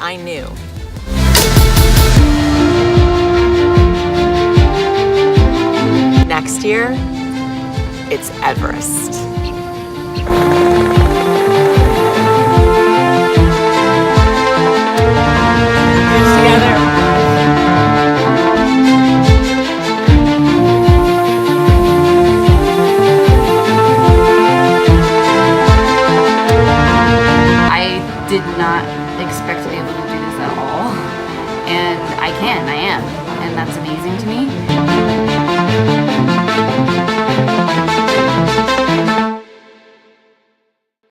I knew. Next year, it's Everest. Did not expect to be able to do this at all, and I am, and that's amazing to me.